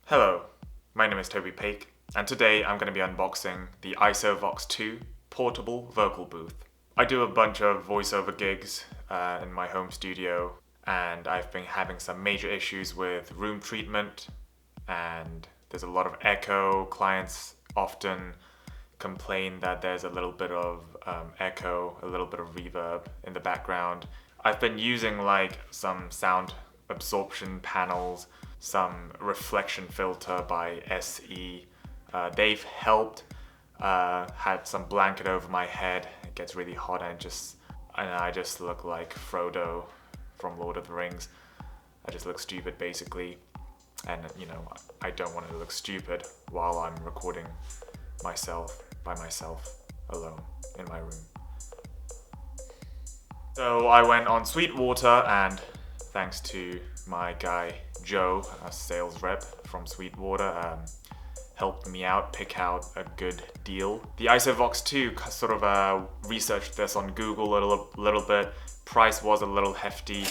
Hello, my name is Toby Paik, and today I'm going to be unboxing the Isovox 2 portable vocal booth. I do a bunch of voiceover gigs in my home studio, and I've been having some major issues with room treatment, and there's a lot of echo. Clients often complain that there's a little bit of echo, a little bit of reverb in the background. I've been using like some sound absorption panels, some reflection filter by SE. They've helped. Had some blanket over my head. It gets really hot and I just look like Frodo from Lord of the Rings. I just look stupid basically, and I don't want to look stupid while I'm recording myself by myself alone in my room. So I went on Sweetwater, and thanks to my guy Joe, a sales rep from Sweetwater, helped me out pick out a good deal. The Isovox 2 sort of researched this on Google a little bit. Price was a little hefty,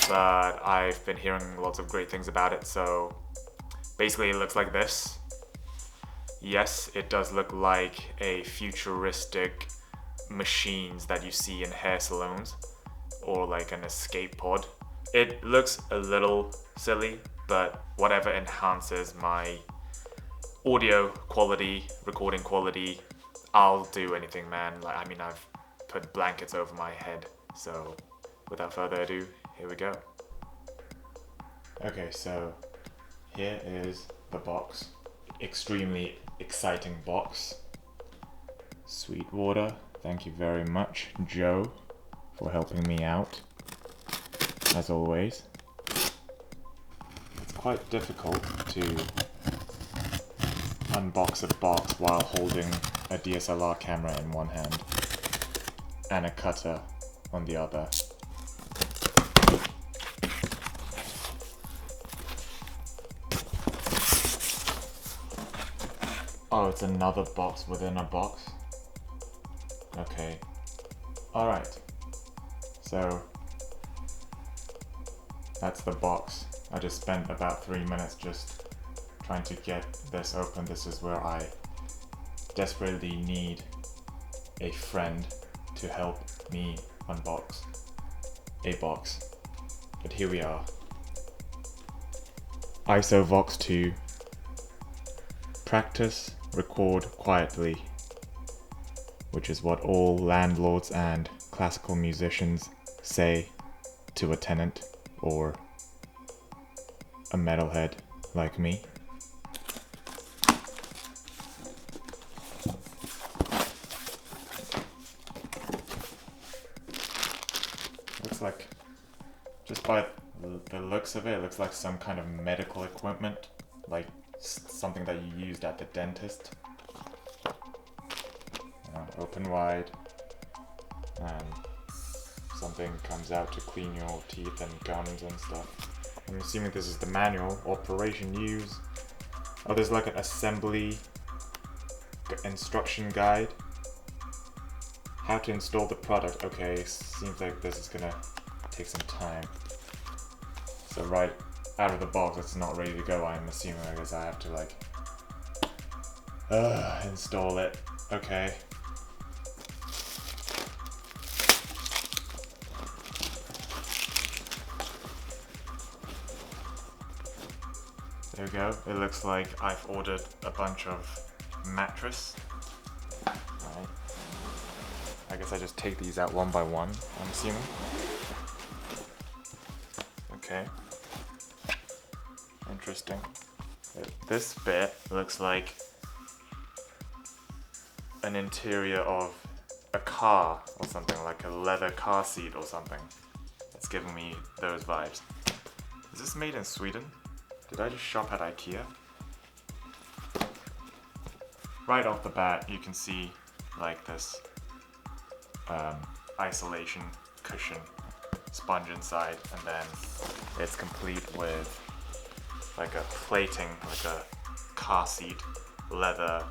but I've been hearing lots of great things about it. So basically it looks like this. Yes, it does look like a futuristic machines that you see in hair salons, or like an escape pod. It looks a little silly, but whatever enhances my audio quality, recording quality, I'll do anything, man. I've put blankets over my head. So without further ado, here we go. Okay, so here is the box. Extremely exciting box. Sweetwater, thank you very much, Joe, for helping me out, as always. It's quite difficult to unbox a box while holding a DSLR camera in one hand and a cutter on the other. Oh, it's another box within a box? Okay. Alright. So, that's the box. I just spent about 3 minutes just trying to get this open. This is where I desperately need a friend to help me unbox a box. But here we are. Isovox 2. Practice, record quietly, which is what all landlords and classical musicians say to a tenant or a metalhead like me. Looks like, just by the looks of it, it looks like some kind of medical equipment, like something that you used at the dentist. Open wide, and something comes out to clean your teeth and gums and stuff. I'm assuming this is the manual. Operation use. Oh, there's like an assembly instruction guide. How to install the product. Okay, seems like this is gonna take some time. So right out of the box, it's not ready to go, I'm assuming. I guess I have to like install it. Okay. There we go. It looks like I've ordered a bunch of mattress. Alright. I guess I just take these out one by one, I'm assuming. Okay. Interesting. This bit looks like an interior of a car or something, like a leather car seat or something. It's giving me those vibes. Is this made in Sweden? Did I just shop at IKEA? Right off the bat, you can see like this isolation cushion sponge inside, and then it's complete with like a plating, like a car seat leather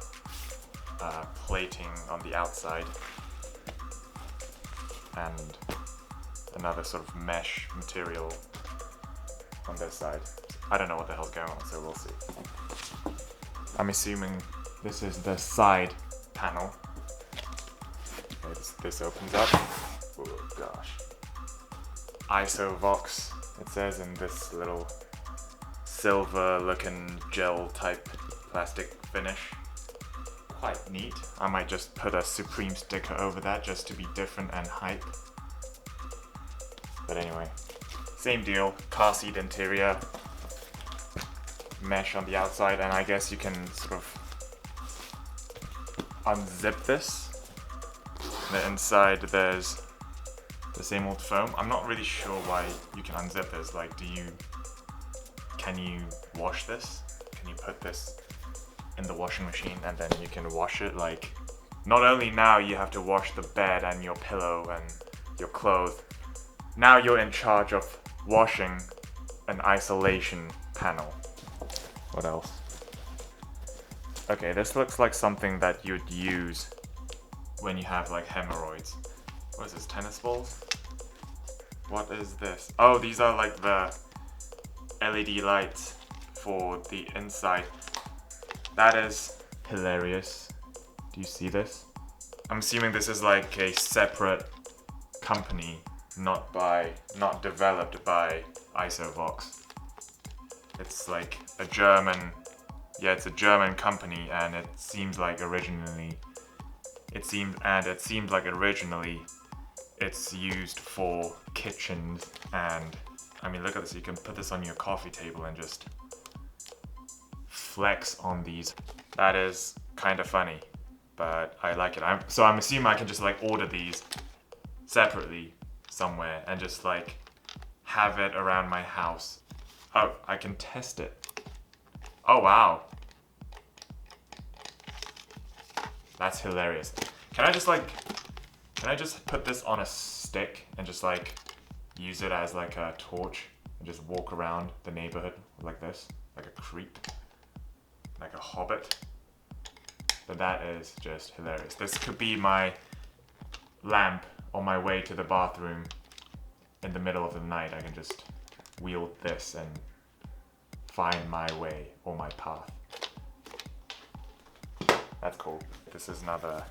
plating on the outside, and another sort of mesh material on this side. I don't know what the hell's going on, so we'll see. I'm assuming this is the side panel. Okay, this opens up. Oh gosh. Isovox, it says in this little silver looking gel type plastic finish. Quite neat. I might just put a Supreme sticker over that just to be different and hype. But anyway, same deal. Car seat interior, mesh on the outside, and I guess you can sort of unzip this. The inside there's the same old foam. I'm not really sure why you can unzip this. Like, can you wash this? Can you put this in the washing machine and then you can wash it? Like, not only now you have to wash the bed and your pillow and your clothes, now you're in charge of washing an isolation panel. What else? Okay, this looks like something that you'd use when you have like hemorrhoids. What is this, tennis balls? What is this? Oh, these are like the LED lights for the inside. That is hilarious. Do you see this? I'm assuming this is like a separate company, not developed by Isovox. It's like a German, it's a German company, and it seems like originally it's used for kitchens. And I mean, look at this, you can put this on your coffee table and just flex on these. That is kind of funny, but I like it. So I'm assuming I can just like order these separately somewhere and just like have it around my house. Oh, I can test it. Oh wow. That's hilarious. Can I just put this on a stick and just like use it as like a torch and just walk around the neighborhood like this, like a creep, like a hobbit? But that is just hilarious. This could be my lamp on my way to the bathroom in the middle of the night. I can just wield this and find my way or my path. That's cool. This is another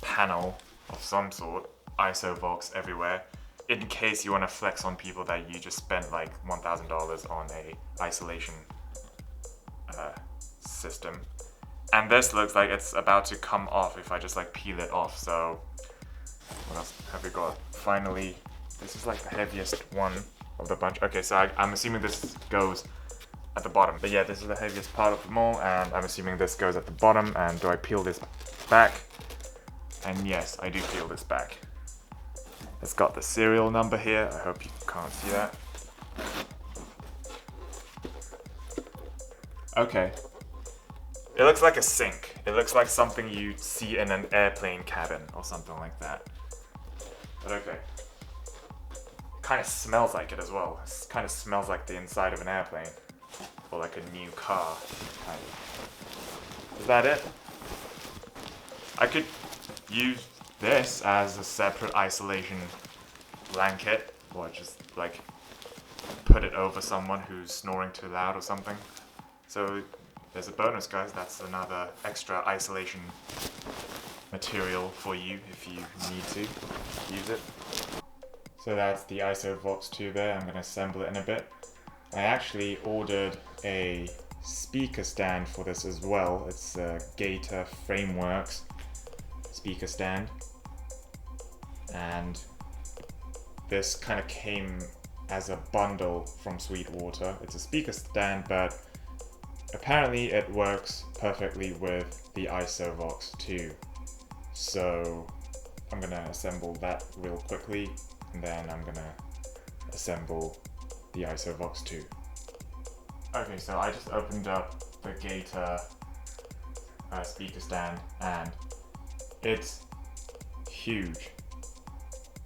panel of some sort. Isovox everywhere. In case you want to flex on people that you just spent like $1,000 on a isolation system. And this looks like it's about to come off if I just like peel it off. So what else have we got? Finally, this is like the heaviest one of the bunch. Okay, so I'm assuming this goes at the bottom. But yeah, this is the heaviest part of them all, and I'm assuming this goes at the bottom. And do I peel this back? And yes, I do peel this back. It's got the serial number here. I hope you can't see that. Okay. It looks like a sink. It looks like something you'd see in an airplane cabin or something like that. But okay. It kind of smells like it as well. It kind of smells like the inside of an airplane. Or like a new car. Kind of. Is that it? I could use this as a separate isolation blanket, or just like put it over someone who's snoring too loud or something. So there's a bonus, guys. That's another extra isolation material for you if you need to use it. So that's the Isovox 2 there. I'm going to assemble it in a bit. I actually ordered a speaker stand for this as well. It's a Gator Frameworks speaker stand, and this kind of came as a bundle from Sweetwater. It's a speaker stand, but apparently it works perfectly with the Isovox 2. So I'm gonna assemble that real quickly, and then I'm gonna assemble the Isovox 2. Okay, so I just opened up the Gator speaker stand, and it's huge.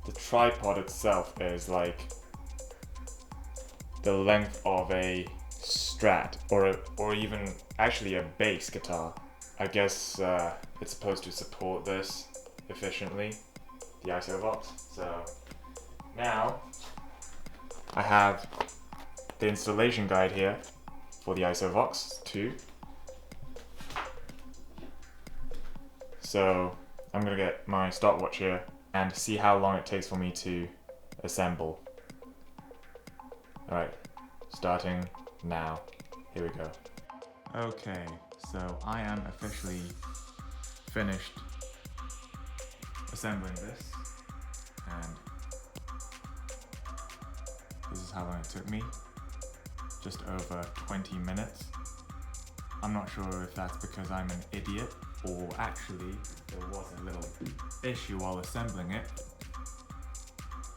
The tripod itself is like the length of a Strat, or even actually a bass guitar. I guess it's supposed to support this efficiently, the Isovox. So now I have the installation guide here for the Isovox 2. So I'm gonna get my stopwatch here and see how long it takes for me to assemble. Alright, starting now. Here we go. Okay, so I am officially finished assembling this, and this is how long it took me. Just over 20 minutes. I'm not sure if that's because I'm an idiot, or actually there was a little issue while assembling it.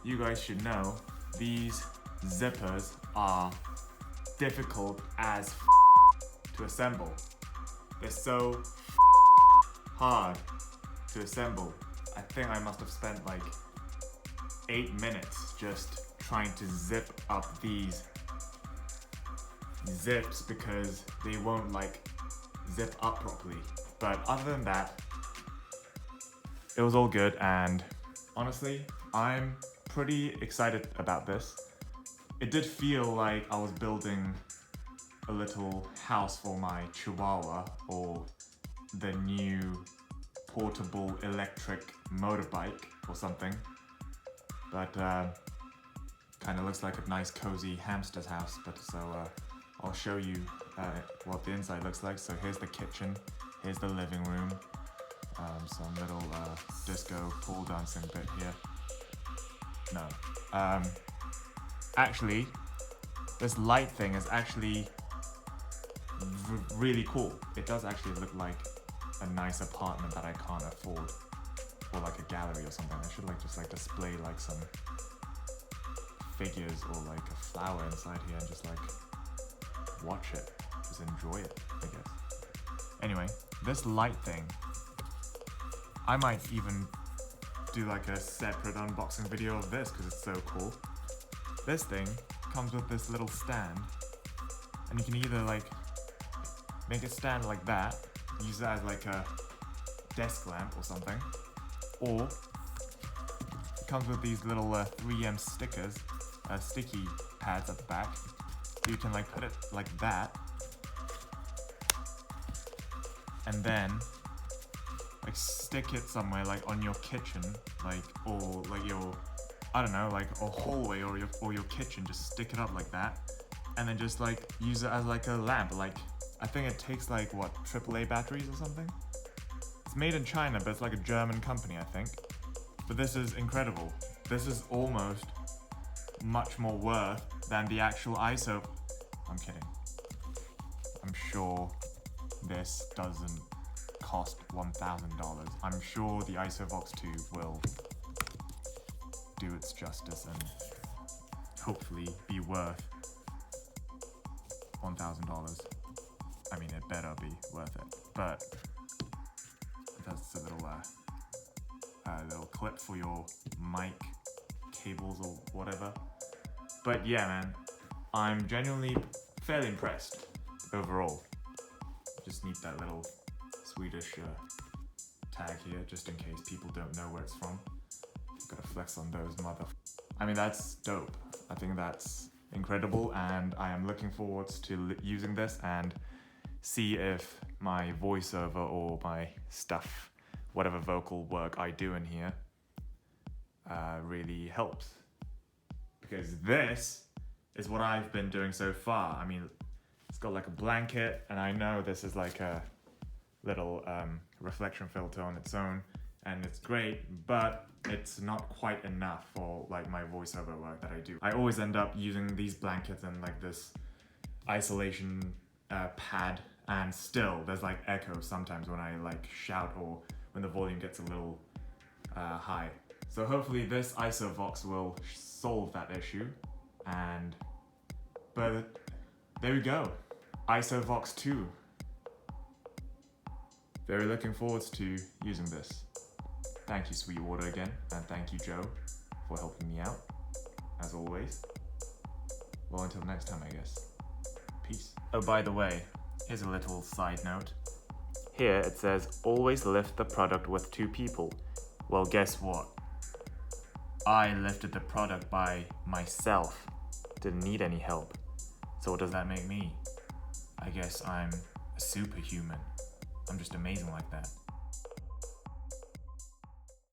You guys should know these zippers are difficult as to assemble. They're so hard to assemble. I think I must have spent like 8 minutes just trying to zip up these zips because they won't like zip up properly. But other than that, it was all good, and honestly, I'm pretty excited about this. It did feel like I was building a little house for my Chihuahua, or the new portable electric motorbike or something. But kind of looks like a nice cozy hamster's house. But so I'll show you what the inside looks like. So here's the kitchen, here's the living room, some little disco pole dancing bit here. No, actually, this light thing is actually really cool. It does actually look like a nice apartment that I can't afford, or like a gallery or something. I should like just like display like some figures or like a flower inside here and just like watch it, just enjoy it, I guess. Anyway, this light thing, I might even do like a separate unboxing video of this because it's so cool. This thing comes with this little stand, and you can either like make it stand like that, use it as like a desk lamp or something, or it comes with these little 3M stickers, sticky pads at the back. You can like put it like that, and then like stick it somewhere like on your kitchen, like, or like your, I don't know, like a hallway or your kitchen. Just stick it up like that, and then just like use it as like a lamp. Like, I think it takes like what, AAA batteries or something. It's made in China, but it's like a German company, I think. But this is incredible. This is almost much more worth than the actual ISO. I'm kidding. I'm sure this doesn't cost $1,000. I'm sure the Isovox 2 will do its justice and hopefully be worth $1,000. I mean, it better be worth it. But that's a little clip for your mic cables or whatever. But yeah, man, I'm genuinely fairly impressed overall. Just need that little Swedish tag here, just in case people don't know where it's from. Gotta flex on those I mean, that's dope. I think that's incredible, and I am looking forward to using this and see if my voiceover or my stuff, whatever vocal work I do in here, really helps. Because this is what I've been doing so far. I mean, it's got like a blanket, and I know this is like a little reflection filter on its own, and it's great, but it's not quite enough for like my voiceover work that I do. I always end up using these blankets and like this isolation pad, and still there's like echo sometimes when I like shout or when the volume gets a little high. So hopefully this Isovox will solve that issue, but there we go, Isovox 2. Very looking forward to using this. Thank you, Sweetwater, again, and thank you, Joe, for helping me out, as always. Well, until next time, I guess. Peace. Oh, by the way, here's a little side note. Here it says, always lift the product with 2 people. Well, guess what? I lifted the product by myself. Didn't need any help. So what does that make me? I guess I'm a superhuman. I'm just amazing like that.